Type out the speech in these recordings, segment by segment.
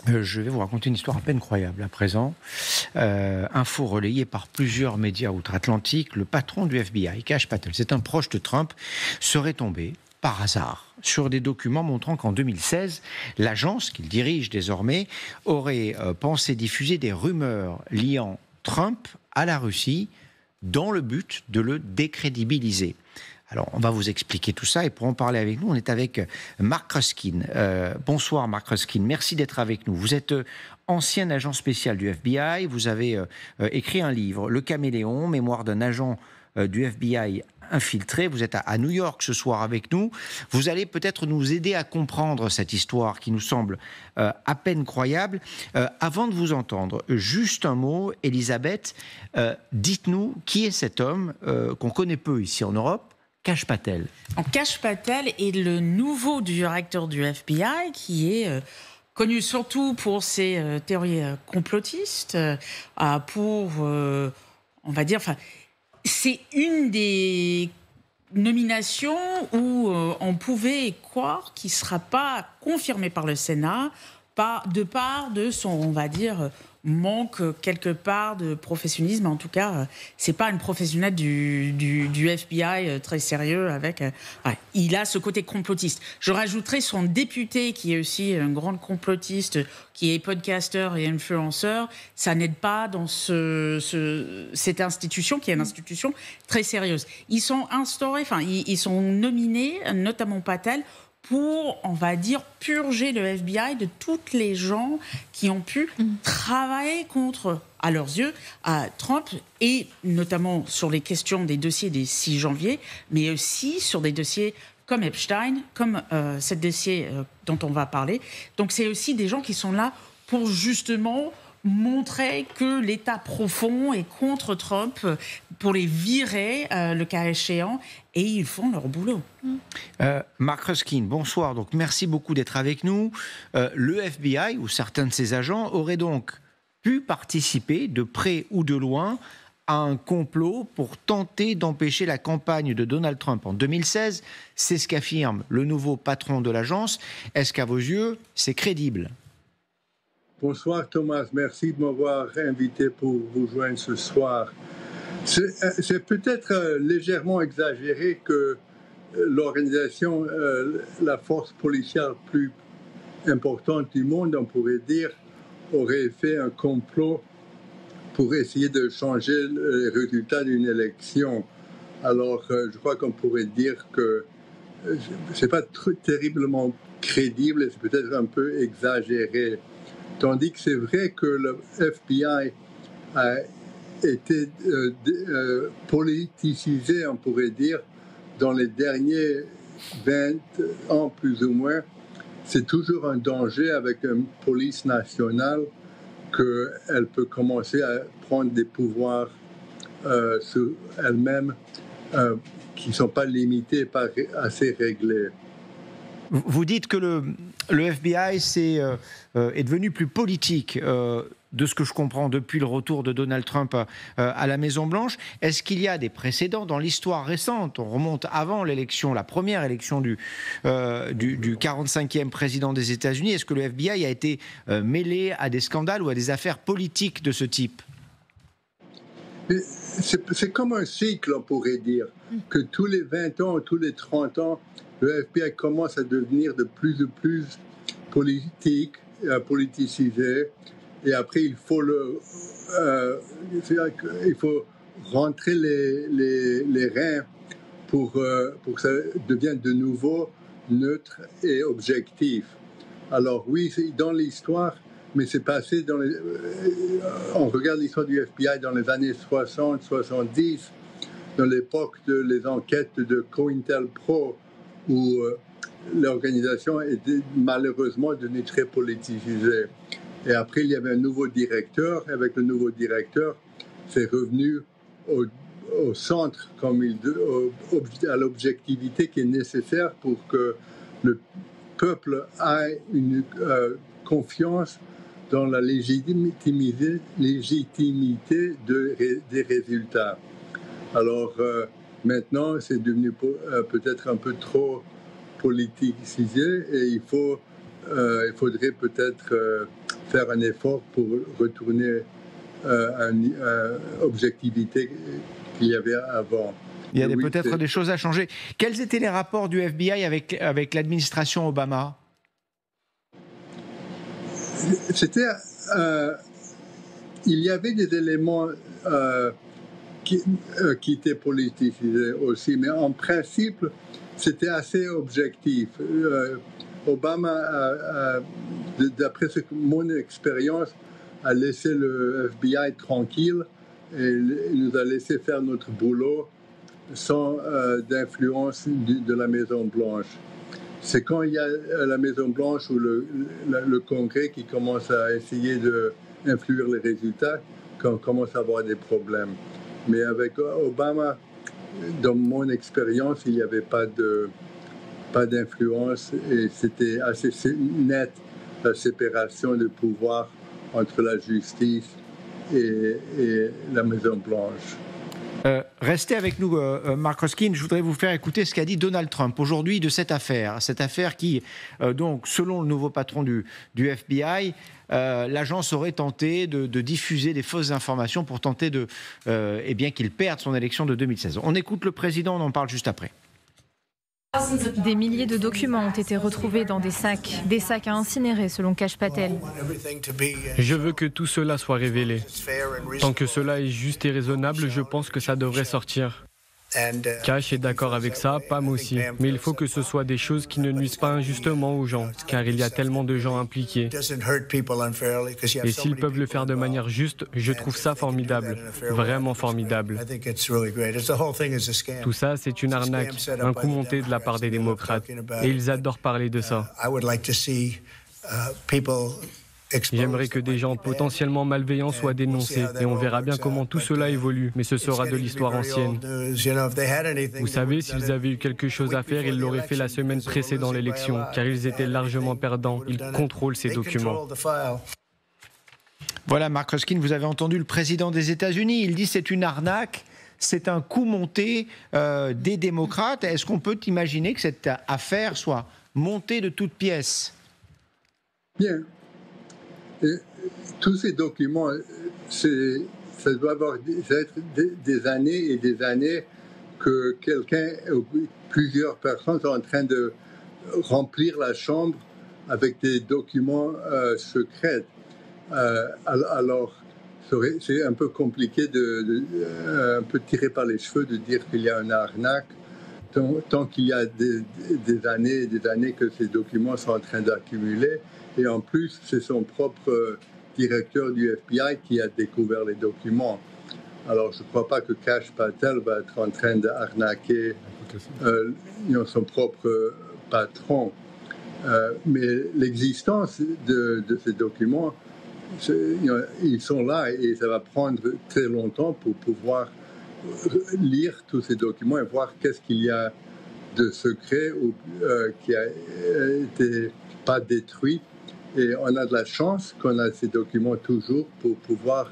Je vais vous raconter une histoire à peine croyable à présent. Info relayée par plusieurs médias outre-Atlantique, le patron du FBI, Kash Patel, c'est un proche de Trump, serait tombé par hasard sur des documents montrant qu'en 2016, l'agence qu'il dirige désormais aurait pensé diffuser des rumeurs liant Trump à la Russie dans le but de le décrédibiliser. Alors, on va vous expliquer tout ça et pour en parler avec nous, on est avec Mark Ruskin. Bonsoir Mark Ruskin, merci d'être avec nous. Vous êtes ancien agent spécial du FBI, vous avez écrit un livre, Le Caméléon, mémoire d'un agent du FBI infiltré. Vous êtes à New York ce soir avec nous. Vous allez peut-être nous aider à comprendre cette histoire qui nous semble à peine croyable. Avant de vous entendre, juste un mot, Elisabeth, dites-nous qui est cet homme qu'on connaît peu ici en Europe, Kash Patel. Kash Patel est le nouveau directeur du FBI qui est connu surtout pour ses théories complotistes, pour, on va dire, c'est une des nominations où on pouvait croire qu'il ne sera pas confirmé par le Sénat, de part de son, on va dire, manque quelque part de professionnalisme. En tout cas, c'est pas une professionnelle du FBI très sérieux avec. Il a ce côté complotiste. Je rajouterai son député qui est aussi un grand complotiste, qui est podcasteur et influenceur. Ça n'aide pas dans cette institution qui est une institution très sérieuse. Ils sont instaurés, ils sont nominés, notamment Patel, pour, on va dire, purger le FBI de toutes les gens qui ont pu travailler contre, à leurs yeux, Trump, et notamment sur les questions des dossiers des 6 janvier, mais aussi sur des dossiers comme Epstein, comme ce dossier dont on va parler. Donc c'est aussi des gens qui sont là pour justement montrer que l'État profond est contre Trump, pour les virer, le cas échéant, et ils font leur boulot. Mark Ruskin, bonsoir. Donc, merci beaucoup d'être avec nous. Le FBI, ou certains de ses agents, auraient donc pu participer, de près ou de loin, à un complot pour tenter d'empêcher la campagne de Donald Trump en 2016. C'est ce qu'affirme le nouveau patron de l'agence. Est-ce qu'à vos yeux, c'est crédible ? Bonsoir Thomas, merci de m'avoir invité pour vous joindre ce soir. C'est peut-être légèrement exagéré que l'organisation, la force policière plus importante du monde, on pourrait dire, aurait fait un complot pour essayer de changer les résultats d'une élection. Alors, je crois qu'on pourrait dire que c'est pas terriblement crédible et c'est peut-être un peu exagéré. Tandis que c'est vrai que le FBI a été politisé, on pourrait dire, dans les derniers 20 ans plus ou moins. C'est toujours un danger avec une police nationale qu'elle peut commencer à prendre des pouvoirs sur elle-même qui ne sont pas limités, pas assez réglés. Vous dites que le FBI est devenu plus politique, de ce que je comprends, depuis le retour de Donald Trump à la Maison-Blanche. Est-ce qu'il y a des précédents dans l'histoire récente ? On remonte avant l'élection, la première élection du 45e président des États-Unis. Est-ce que le FBI a été mêlé à des scandales ou à des affaires politiques de ce type ? C'est comme un cycle, on pourrait dire, que tous les 20 ans, tous les 30 ans, le FBI commence à devenir de plus en plus politisé, et après il faut rentrer les reins pour que ça devienne de nouveau neutre et objectif. Alors oui, c'est dans l'histoire, mais c'est passé on regarde l'histoire du FBI dans les années 60, 70, dans l'époque des enquêtes de COINTELPRO, où l'organisation était malheureusement devenue très politisée. Et après, il y avait un nouveau directeur. Avec le nouveau directeur, c'est revenu au centre, à l'objectivité qui est nécessaire pour que le peuple ait une confiance dans la légitimité des résultats. Alors, maintenant, c'est devenu peut-être un peu trop politisé et il faudrait peut-être faire un effort pour retourner à une objectivité qu'il y avait avant. Il y a peut-être des choses à changer. Quels étaient les rapports du FBI avec l'administration Obama? Il y avait des éléments qui étaient politisés aussi, mais en principe, c'était assez objectif. Obama, d'après mon expérience, a laissé le FBI tranquille et il nous a laissé faire notre boulot sans d'influence de la Maison-Blanche. C'est quand il y a la Maison-Blanche ou le Congrès qui commence à essayer d'influer les résultats qu'on commence à avoir des problèmes. Mais avec Obama, dans mon expérience, il n'y avait pas d'influence et c'était assez net la séparation de pouvoir entre la justice et la Maison-Blanche. Restez avec nous, Mark Roskin. Je voudrais vous faire écouter ce qu'a dit Donald Trump aujourd'hui de cette affaire qui, donc, selon le nouveau patron du FBI, l'agence aurait tenté de diffuser des fausses informations pour tenter qu'il perde son élection de 2016. On écoute le président, on en parle juste après. Des milliers de documents ont été retrouvés dans des sacs à incinérer selon Kash Patel. Je veux que tout cela soit révélé. Tant que cela est juste et raisonnable, je pense que ça devrait sortir. Kash est d'accord avec ça, Pam aussi. Mais il faut que ce soit des choses qui ne nuisent pas injustement aux gens, car il y a tellement de gens impliqués. Et s'ils peuvent le faire de manière juste, je trouve ça formidable, vraiment formidable. Tout ça, c'est une arnaque, un coup monté de la part des démocrates. Et ils adorent parler de ça. J'aimerais que des gens potentiellement malveillants soient dénoncés et on verra bien comment tout cela évolue, mais ce sera de l'histoire ancienne. Vous savez, s'ils avaient eu quelque chose à faire, ils l'auraient fait la semaine précédant l'élection, car ils étaient largement perdants. Ils contrôlent ces documents. Voilà, Mark Roskin, vous avez entendu le président des États-Unis. Il dit que c'est une arnaque, c'est un coup monté des démocrates. Est-ce qu'on peut imaginer que cette affaire soit montée de toutes pièces? Bien. Et tous ces documents, ça doit être des années et des années que quelqu'un ou plusieurs personnes sont en train de remplir la chambre avec des documents secrets. Alors, c'est un peu compliqué un peu tiré par les cheveux de dire qu'il y a une arnaque tant qu'il y a des années et des années que ces documents sont en train d'accumuler. Et en plus, c'est son propre directeur du FBI qui a découvert les documents. Alors, je ne crois pas que Kash Patel va être en train d'arnaquer son propre patron. Mais l'existence de ces documents, ils sont là et ça va prendre très longtemps pour pouvoir lire tous ces documents et voir qu'est-ce qu'il y a de secret ou qui a été pas détruit. Et on a de la chance qu'on a ces documents toujours pour pouvoir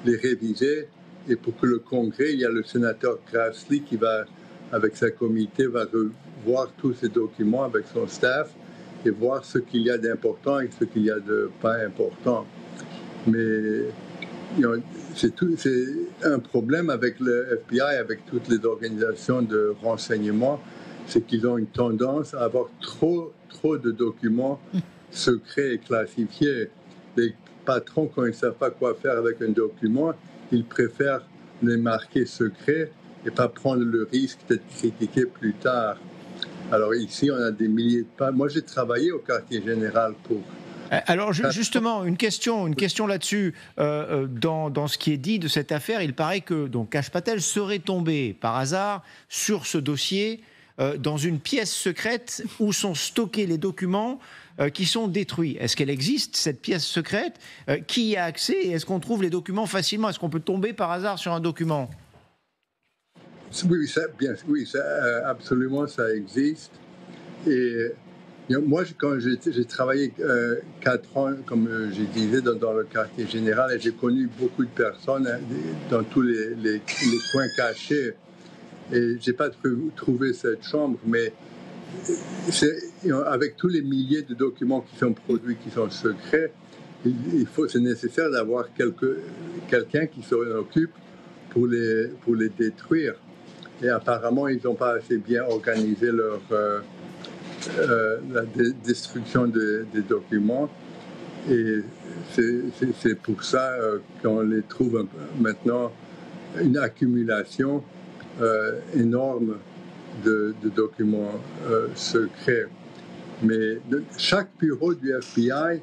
les réviser et pour que le Congrès, il y a le sénateur Grassley qui va, avec sa comité, va revoir tous ces documents avec son staff et voir ce qu'il y a d'important et ce qu'il y a de pas important. Mais c'est un problème avec le FBI, avec toutes les organisations de renseignement, c'est qu'ils ont une tendance à avoir trop de documents secrets et classifiés. Les patrons, quand ils ne savent pas quoi faire avec un document, ils préfèrent les marquer secrets et pas prendre le risque d'être critiqués plus tard. Alors ici, on a des milliers de pages. Moi, j'ai travaillé au quartier général pour... Alors justement, une question là-dessus. Dans ce qui est dit de cette affaire, il paraît que donc Kash Patel serait tombé par hasard sur ce dossier dans une pièce secrète où sont stockés les documents qui sont détruits. Est-ce qu'elle existe, cette pièce secrète? Qui y a accès? Et est-ce qu'on trouve les documents facilement? Est-ce qu'on peut tomber par hasard sur un document? Oui, absolument, ça existe. Et moi, quand j'ai travaillé 4 ans, comme je disais, dans le quartier général, et j'ai connu beaucoup de personnes dans tous les coins cachés. Et je n'ai pas trouvé cette chambre, mais avec tous les milliers de documents qui sont produits, qui sont secrets, c'est nécessaire d'avoir quelqu'un qui s'en occupe pour les détruire. Et apparemment, ils n'ont pas assez bien organisé la destruction des documents. Et c'est pour ça qu'on les trouve maintenant une accumulation énorme de documents secrets. Mais chaque bureau du FBI,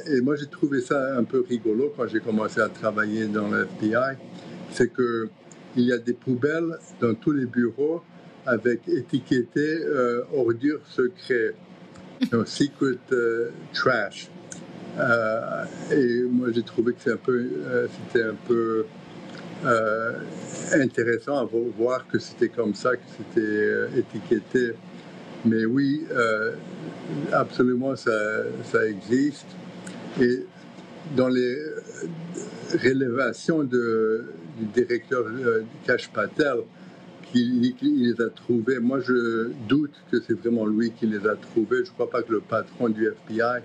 et moi j'ai trouvé ça un peu rigolo quand j'ai commencé à travailler dans le FBI, c'est qu'il y a des poubelles dans tous les bureaux avec étiqueté ordures secrets, donc secret trash. Et moi j'ai trouvé que c'était un peu intéressant à voir que c'était comme ça, que c'était étiqueté. Mais oui, absolument, ça existe. Et dans les révélations du directeur Kash Patel, qui les a trouvés, moi je doute que c'est vraiment lui qui les a trouvés. Je ne crois pas que le patron du FBI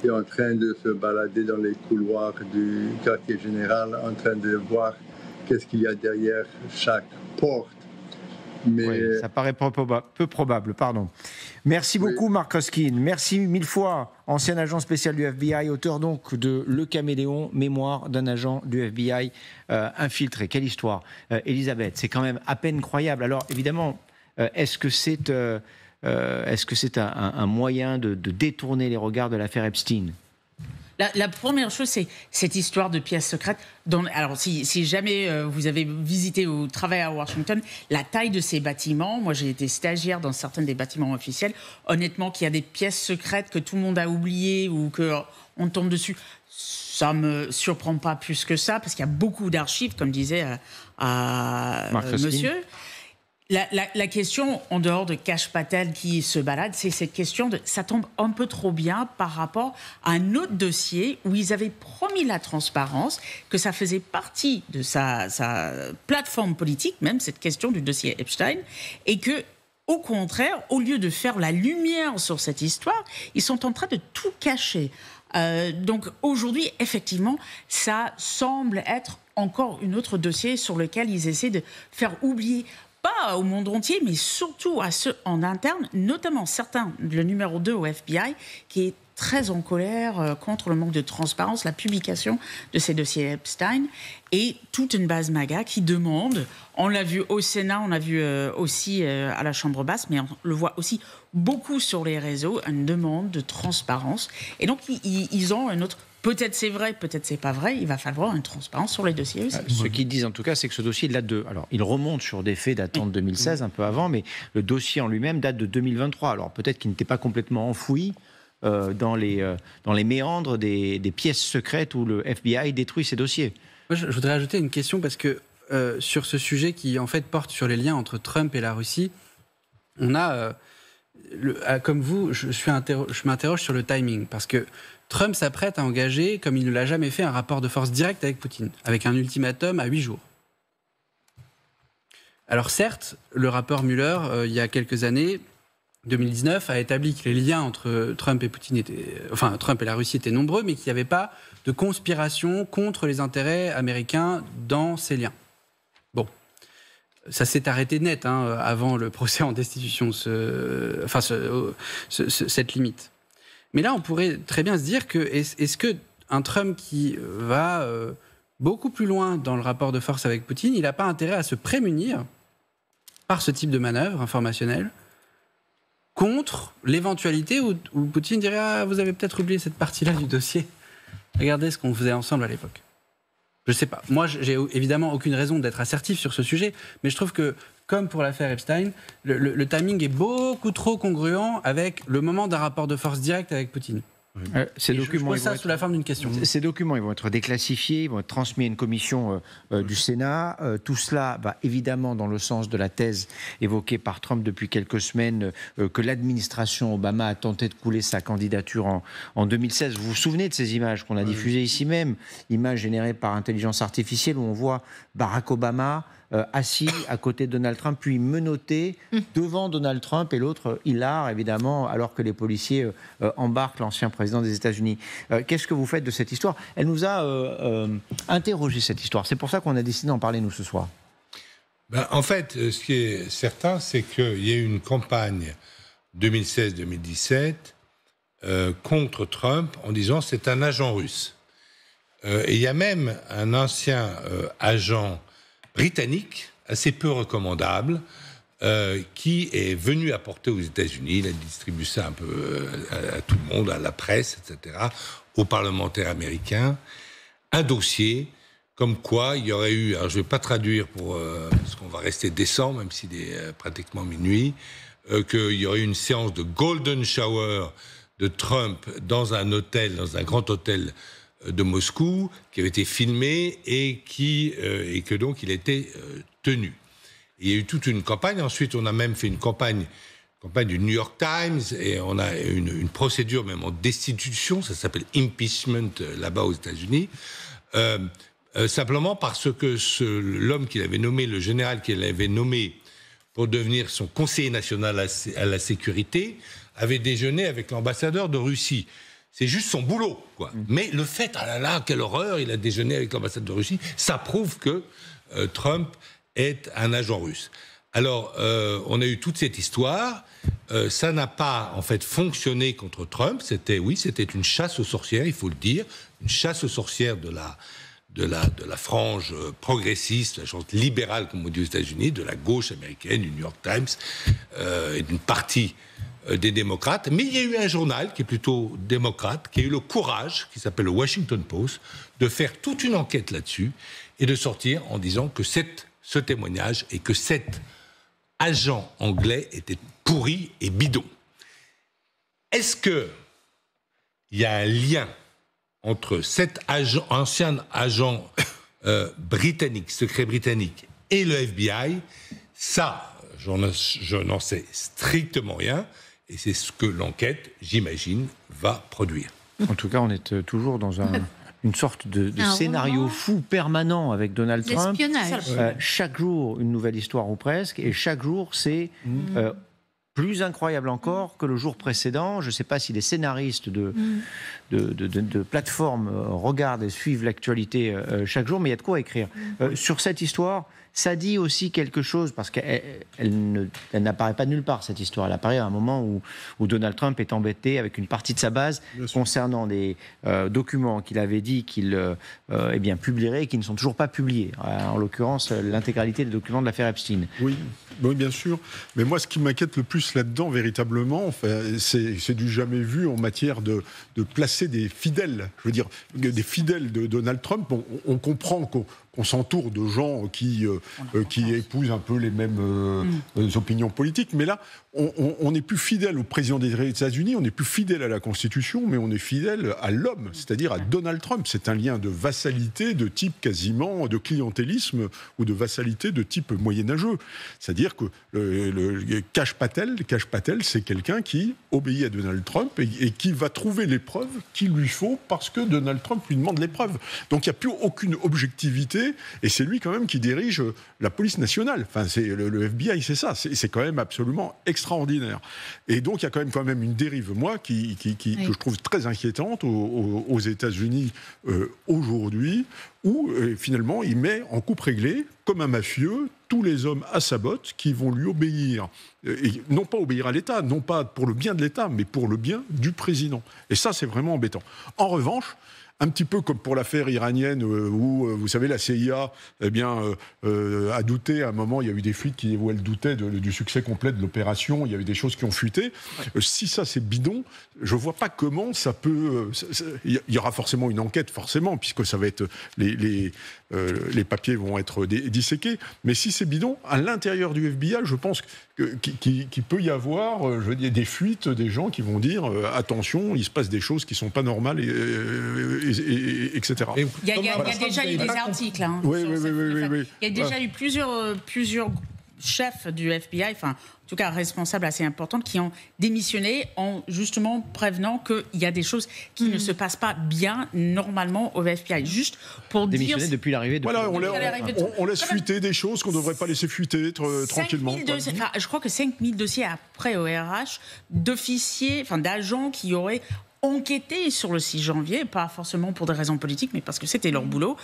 est en train de se balader dans les couloirs du quartier général, en train de voir qu'est-ce qu'il y a derrière chaque porte. Mais oui, ça paraît peu probable. Pardon. Merci beaucoup, Mark Ruskin. Merci mille fois, ancien agent spécial du FBI, auteur donc de Le Caméléon, mémoire d'un agent du FBI infiltré. Quelle histoire, Elisabeth. C'est quand même à peine croyable. Alors, évidemment, est-ce que c'est un moyen de détourner les regards de l'affaire Epstein ? La première chose, c'est cette histoire de pièces secrètes. Alors, si jamais vous avez visité ou travaillé à Washington, la taille de ces bâtiments, moi j'ai été stagiaire dans certains des bâtiments officiels, honnêtement, qu'il y a des pièces secrètes que tout le monde a oubliées ou qu'on tombe dessus, ça ne me surprend pas plus que ça, parce qu'il y a beaucoup d'archives, comme disait monsieur. La question, en dehors de Kash Patel qui se balade, c'est cette question ça tombe un peu trop bien par rapport à un autre dossier où ils avaient promis la transparence, que ça faisait partie de sa plateforme politique, même cette question du dossier Epstein, et que, au contraire, au lieu de faire la lumière sur cette histoire, ils sont en train de tout cacher. Donc aujourd'hui, effectivement, ça semble être encore un autre dossier sur lequel ils essaient de faire oublier, pas au monde entier, mais surtout à ceux en interne, notamment certains, le numéro 2 au FBI, qui est très en colère contre le manque de transparence, la publication de ces dossiers Epstein, et toute une base MAGA qui demande, on l'a vu au Sénat, on l'a vu aussi à la Chambre basse, mais on le voit aussi beaucoup sur les réseaux, une demande de transparence. Et donc, ils ont un autre... Peut-être c'est vrai, peut-être c'est pas vrai. Il va falloir une transparence sur les dossiers aussi. Ce qu'ils disent en tout cas, c'est que ce dossier date de... Alors, il remonte sur des faits datant de 2016, un peu avant, mais le dossier en lui-même date de 2023. Alors, peut-être qu'il n'était pas complètement enfoui dans les méandres des pièces secrètes où le FBI détruit ces dossiers. Moi, je voudrais ajouter une question, parce que sur ce sujet qui, en fait, porte sur les liens entre Trump et la Russie, on a... comme vous, je m'interroge sur le timing, parce que Trump s'apprête à engager, comme il ne l'a jamais fait, un rapport de force direct avec Poutine, avec un ultimatum à 8 jours. Alors certes, le rapport Mueller, il y a quelques années, 2019, a établi que les liens entre Trump et la Russie étaient nombreux, mais qu'il n'y avait pas de conspiration contre les intérêts américains dans ces liens. Bon. Ça s'est arrêté net avant le procès en destitution, cette limite. Mais là, on pourrait très bien se dire que est-ce qu'un Trump qui va beaucoup plus loin dans le rapport de force avec Poutine, il n'a pas intérêt à se prémunir par ce type de manœuvre informationnelle contre l'éventualité où Poutine dirait « Ah, vous avez peut-être oublié cette partie-là du dossier. Regardez ce qu'on faisait ensemble à l'époque. » Je ne sais pas. Moi, j'ai évidemment aucune raison d'être assertif sur ce sujet, mais je trouve que, comme pour l'affaire Epstein, le timing est beaucoup trop congruent avec le moment d'un rapport de force direct avec Poutine. Ces documents, je pose ça sous la forme d'une question. Ces documents, ils vont être déclassifiés, ils vont être transmis à une commission du Sénat. Tout cela va évidemment dans le sens de la thèse évoquée par Trump depuis quelques semaines, que l'administration Obama a tenté de couler sa candidature en 2016. Vous vous souvenez de ces images qu'on a diffusées ici même, images générées par intelligence artificielle où on voit Barack Obama assis à côté de Donald Trump, puis menotté devant Donald Trump, et l'autre hilar, évidemment, alors que les policiers embarquent l'ancien président des États-Unis. Qu'est-ce que vous faites de cette histoire? Elle nous a interrogé, cette histoire. C'est pour ça qu'on a décidé d'en parler, nous, ce soir. En fait, ce qui est certain, c'est qu'il y a eu une campagne 2016-2017 contre Trump en disant c'est un agent russe. Et il y a même un ancien agent britannique, assez peu recommandable, qui est venu apporter aux États-Unis, il a distribué ça un peu à tout le monde, à la presse, etc., aux parlementaires américains, un dossier comme quoi il y aurait eu, alors je ne vais pas traduire parce qu'on va rester décent, même s'il est pratiquement minuit, qu'il y aurait eu une séance de golden shower de Trump dans un hôtel, dans un grand hôtel de Moscou, qui avait été filmé et que donc il était tenu. Il y a eu toute une campagne. Ensuite, on a même fait une campagne du New York Times, et on a une procédure même en destitution, ça s'appelle impeachment là-bas aux États-Unis, simplement parce que l'homme qu'il avait nommé, le général qu'il avait nommé pour devenir son conseiller national à la sécurité, avait déjeuné avec l'ambassadeur de Russie. C'est juste son boulot, quoi. Mais le fait, ah là là, quelle horreur, il a déjeuné avec l'ambassadeur de Russie, ça prouve que Trump est un agent russe. Alors, on a eu toute cette histoire. Ça n'a pas, en fait, fonctionné contre Trump. C'était une chasse aux sorcières, il faut le dire, une chasse aux sorcières de la frange progressiste, la frange libérale, comme on dit aux États-Unis, de la gauche américaine, du New York Times, et d'une partie des démocrates. Mais il y a eu un journal qui est plutôt démocrate, qui a eu le courage, qui s'appelle le Washington Post, de faire toute une enquête là-dessus et de sortir en disant que ce témoignage et que cet agent anglais était pourri et bidon. Est-ce qu'il y a un lien entre cet ancien agent britannique, secret britannique, et le FBI? Ça, je n'en sais strictement rien, et c'est ce que l'enquête, j'imagine, va produire. En tout cas, on est toujours dans une sorte de scénario fou permanent avec Donald Trump. Chaque jour, une nouvelle histoire ou presque, et chaque jour, c'est plus incroyable encore que le jour précédent. Je ne sais pas si les scénaristes de plateformes regardent et suivent l'actualité chaque jour, mais il y a de quoi écrire. Sur cette histoire, ça dit aussi quelque chose, parce qu'elle n'apparaît pas nulle part, cette histoire. Elle apparaît à un moment où Donald Trump est embêté avec une partie de sa base concernant des documents qu'il avait dit qu'il publierait et qui ne sont toujours pas publiés. En l'occurrence, l'intégralité des documents de l'affaire Epstein. Oui, bien sûr. Mais moi, ce qui m'inquiète le plus là-dedans, véritablement, c'est du jamais vu en matière de placer des fidèles. Je veux dire, des fidèles de Donald Trump. On comprend qu'on s'entoure de gens qui épousent un peu les mêmes opinions politiques. Mais là, on n'est plus fidèle au président des États-Unis, on n'est plus fidèle à la Constitution, mais on est fidèle à l'homme, c'est-à-dire à Donald Trump. C'est un lien de vassalité de type quasiment de clientélisme ou de vassalité de type moyenâgeux. C'est-à-dire que Kash Patel, c'est quelqu'un qui obéit à Donald Trump et qui va trouver les preuves qu'il lui faut parce que Donald Trump lui demande les preuves. Donc il n'y a plus aucune objectivité, et c'est lui quand même qui dirige la police nationale. Enfin, c'est le FBI, c'est ça. C'est quand même absolument extraordinaire. Et donc il y a quand même une dérive, moi, que je trouve très inquiétante aux États-Unis aujourd'hui, où finalement il met en coupe réglée, comme un mafieux, tous les hommes à sa botte qui vont lui obéir. Et non pas obéir à l'État, non pas pour le bien de l'État, mais pour le bien du président. Et ça, c'est vraiment embêtant. En revanche, un petit peu comme pour l'affaire iranienne où, vous savez, la CIA a douté à un moment, il y a eu des fuites où elle doutait du succès complet de l'opération, il y avait des choses qui ont fuité. Si ça, c'est bidon, je ne vois pas comment ça peut... Il y aura forcément une enquête, puisque ça va être... Les papiers vont être disséqués. Mais si c'est bidon, à l'intérieur du FBI, je pense qu'il peut y avoir des fuites, des gens qui vont dire attention, il se passe des choses qui ne sont pas normales, etc. Il y a déjà eu des articles. Hein, oui. Il y a déjà eu plusieurs chefs du FBI, enfin, en tout cas responsables assez importantes, qui ont démissionné en justement prévenant qu'il y a des choses qui ne se passent pas bien normalement au FBI. Juste pour démissionné depuis l'arrivée de... Voilà, on laisse fuiter des choses qu'on ne devrait pas laisser fuiter tranquillement. Je crois que 5000 dossiers après au RH d'officiers, enfin d'agents qui auraient enquêté sur le 6 janvier, pas forcément pour des raisons politiques, mais parce que c'était leur boulot,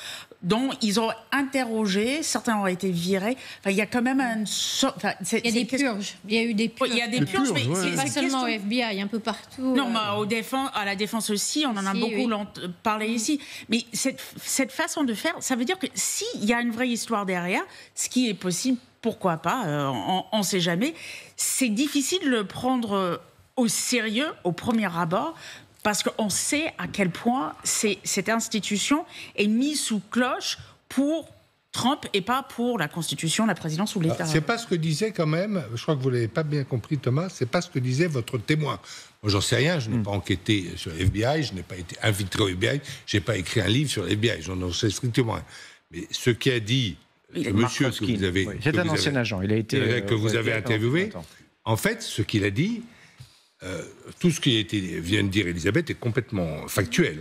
dont ils ont interrogé, certains ont été virés. Enfin, il y a quand même il y a des purges. Il y a eu des purges. Il y a des purges, mais c'est pas seulement au FBI, un peu partout. Non, mais à la défense aussi, on en a beaucoup parlé ici. Mais cette façon de faire, ça veut dire que s'il y a une vraie histoire derrière, ce qui est possible, pourquoi pas, on ne sait jamais, c'est difficile de le prendre au sérieux au premier abord, parce qu'on sait à quel point cette institution est mise sous cloche pour Trump et pas pour la Constitution, la présidence ou l'État. C'est pas ce que disait quand même, je crois que vous l'avez pas bien compris Thomas, c'est pas ce que disait votre témoin. Moi j'en sais rien, je n'ai pas enquêté sur le FBI, je n'ai pas été invité au FBI, je n'ai pas écrit un livre sur le FBI, j'en sais strictement rien. Mais ce qui a dit le monsieur que vous avez... C'est un ancien agent, il a été... que vous avez interviewé, en fait ce qu'il a dit... tout ce qui vient de dire Elisabeth est complètement factuel.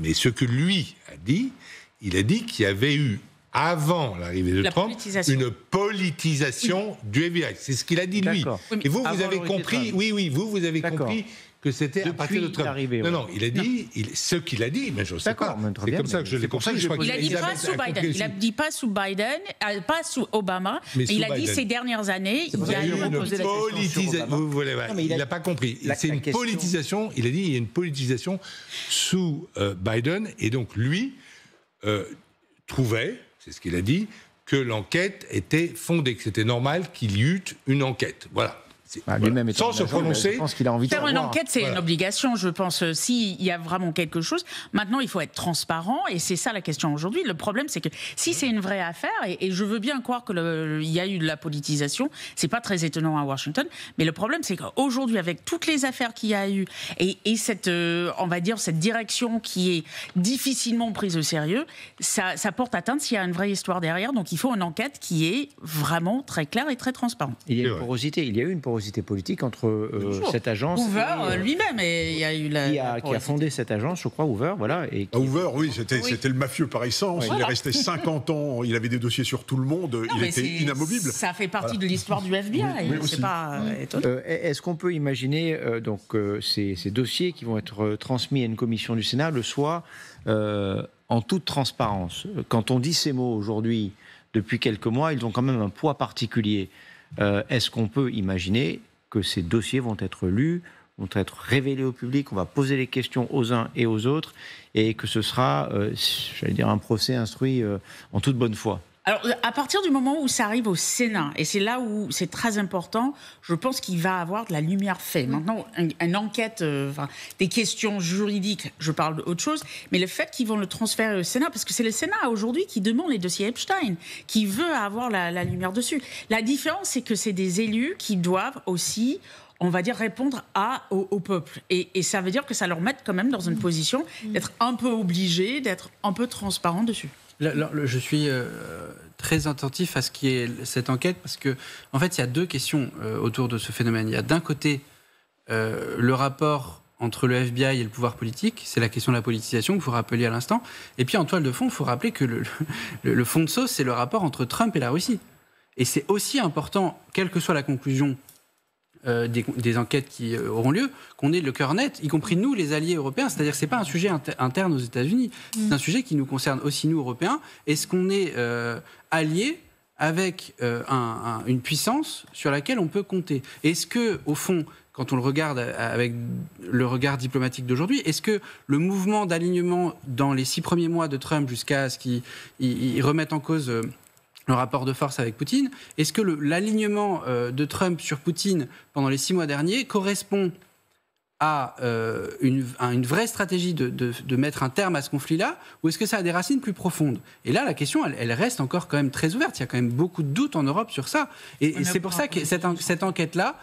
Mais ce que lui a dit, il a dit qu'il y avait eu, avant l'arrivée de Trump, une politisation du FBI. C'est ce qu'il a dit, lui. Et vous avez compris, vous avez compris que c'était à partir de Trump. Non, il a dit, ce qu'il a dit, mais je ne sais pas. C'est comme ça que je l'ai compris. Il a dit pas sous Biden. Il a dit pas sous Biden, pas sous Obama. Mais il a dit ces dernières années, il y a eu une politisation. Il n'a pas compris. C'est une politisation. Il a dit il y a une politisation sous Biden. Et donc lui trouvait, c'est ce qu'il a dit, que l'enquête était fondée, que c'était normal qu'il y eût une enquête. Voilà. Lui-même sans se prononcer. Je pense qu'il a envie de faire une enquête, c'est une obligation, je pense. S'il y a vraiment quelque chose, maintenant il faut être transparent, et c'est ça la question aujourd'hui. Le problème, c'est que si c'est une vraie affaire, et je veux bien croire qu'il y a eu de la politisation, c'est pas très étonnant à Washington, mais le problème, c'est qu'aujourd'hui, avec toutes les affaires qu'il y a eu et cette, on va dire, cette direction qui est difficilement prise au sérieux, ça porte atteinte s'il y a une vraie histoire derrière. Donc il faut une enquête qui est vraiment très claire et très transparente. Il y a eu une porosité politique entre cette agence Hoover lui-même, et il y a eu qui a fondé cette agence, je crois, Hoover, voilà. Et Hoover, oui, c'était le mafieux par essence. Il est resté 50 ans, il avait des dossiers sur tout le monde, il était inamovible. Ça fait partie de l'histoire du FBI, c'est pas étonnant. Est-ce qu'on peut imaginer ces dossiers qui vont être transmis à une commission du Sénat le soir en toute transparence? Quand on dit ces mots aujourd'hui, depuis quelques mois, ils ont quand même un poids particulier. Est-ce qu'on peut imaginer que ces dossiers vont être lus, vont être révélés au public, on va poser les questions aux uns et aux autres, et que ce sera, j'allais dire, un procès instruit en toute bonne foi? Alors, à partir du moment où ça arrive au Sénat, et c'est là où c'est très important, je pense qu'il va avoir de la lumière faite. Maintenant, une enquête, des questions juridiques, je parle d'autre chose, mais le fait qu'ils vont le transférer au Sénat, parce que c'est le Sénat aujourd'hui qui demande les dossiers Epstein, qui veut avoir la lumière dessus. La différence, c'est que c'est des élus qui doivent aussi, on va dire, répondre au peuple. Et ça veut dire que ça leur met quand même dans une position d'être un peu obligé, d'être un peu transparent dessus. Je suis très attentif à ce qui est cette enquête, parce que, en fait, il y a deux questions autour de ce phénomène. Il y a d'un côté le rapport entre le FBI et le pouvoir politique, c'est la question de la politisation que vous rappeliez à l'instant. Et puis en toile de fond, il faut rappeler que le fond de sauce, c'est le rapport entre Trump et la Russie. Et c'est aussi important, quelle que soit la conclusion des enquêtes qui auront lieu, qu'on ait le cœur net, y compris nous, les alliés européens. C'est-à-dire que ce n'est pas un sujet interne aux États-Unis, c'est un sujet qui nous concerne aussi, nous, Européens. Est-ce qu'on est alliés avec une puissance sur laquelle on peut compter? Est-ce que, au fond, quand on le regarde avec le regard diplomatique d'aujourd'hui, est-ce que le mouvement d'alignement dans les 6 premiers mois de Trump jusqu'à ce qu'il remette en cause le rapport de force avec Poutine, est-ce que l'alignement de Trump sur Poutine pendant les 6 mois derniers correspond à une vraie stratégie de mettre un terme à ce conflit-là, ou est-ce que ça a des racines plus profondes? Et là, la question, elle reste encore quand même très ouverte. Il y a quand même beaucoup de doutes en Europe sur ça. Et c'est pour ça que cette enquête-là,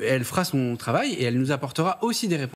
elle fera son travail et elle nous apportera aussi des réponses.